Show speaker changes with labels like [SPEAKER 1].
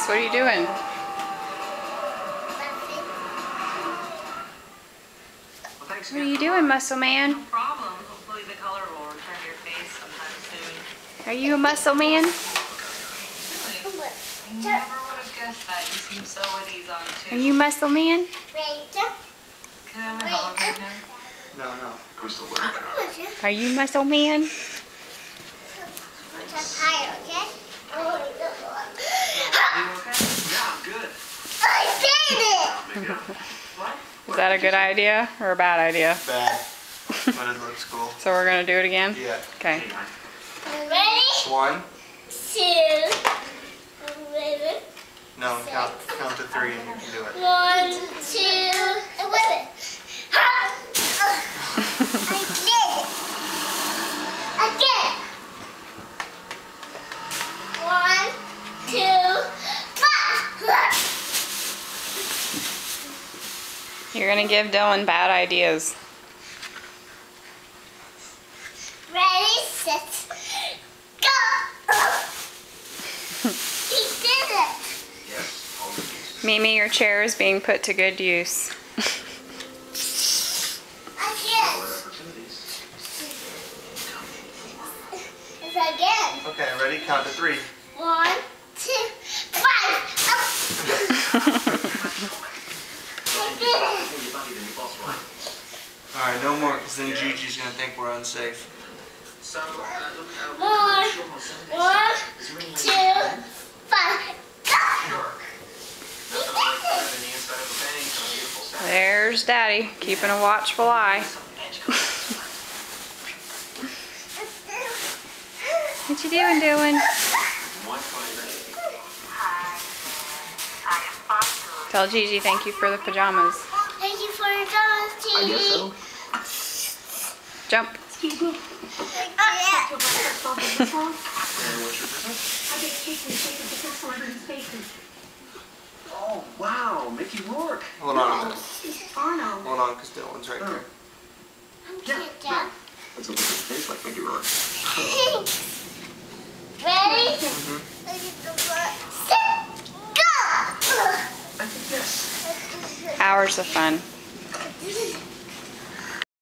[SPEAKER 1] face. What are you doing? What are you doing, Muscle Man?
[SPEAKER 2] No problem. Hopefully the color will return to your face sometime soon.
[SPEAKER 1] Are you a muscle man?
[SPEAKER 2] Really? I never would have guessed that. You seem so at ease on it too.
[SPEAKER 1] Are you muscle man?
[SPEAKER 2] Can I have a hug right now?
[SPEAKER 3] No.
[SPEAKER 1] Are you muscle man?
[SPEAKER 2] You okay?
[SPEAKER 3] Yeah, I'm good. What?
[SPEAKER 1] Is that a good idea or a bad idea?
[SPEAKER 3] Bad. But it looks cool.
[SPEAKER 1] So we're gonna do it again?
[SPEAKER 3] Yeah.
[SPEAKER 1] Okay.
[SPEAKER 4] Ready?
[SPEAKER 3] 1.
[SPEAKER 4] 2.
[SPEAKER 3] No, count to 3 and you can do it.
[SPEAKER 4] 1, 2. Wait. I did it. Again. 1, 2, 5.
[SPEAKER 1] You're gonna give Dylan bad ideas.
[SPEAKER 4] Ready, set, go. He did it.
[SPEAKER 3] Yes.
[SPEAKER 1] Mimi, your chair is being put to good use.
[SPEAKER 4] Again. It's again.
[SPEAKER 3] Okay, ready? Count to 3.
[SPEAKER 4] 1, 2, 5. I did it.
[SPEAKER 3] Alright, no more, because then Gigi's going to think we're unsafe.
[SPEAKER 4] 1, 2, 5.
[SPEAKER 1] There's Daddy, keeping a watchful eye. What you doing, Dylan? Tell Gigi thank you for the pajamas.
[SPEAKER 4] Thank you for your dollars, Gigi.
[SPEAKER 1] Jump.
[SPEAKER 5] Excuse me.
[SPEAKER 4] Yeah.
[SPEAKER 5] What's your business? I get cake and shake and pick celebrities' faces.
[SPEAKER 6] Oh, wow, Mickey Rourke.
[SPEAKER 3] Hold on a minute.
[SPEAKER 5] Arno.
[SPEAKER 3] Hold on, because Dylan's right there.
[SPEAKER 4] I'm cute, Dad.
[SPEAKER 6] Let's look at his face like Mickey Rourke.
[SPEAKER 4] Ready? Set, go.
[SPEAKER 6] I think yes.
[SPEAKER 1] Hours of fun.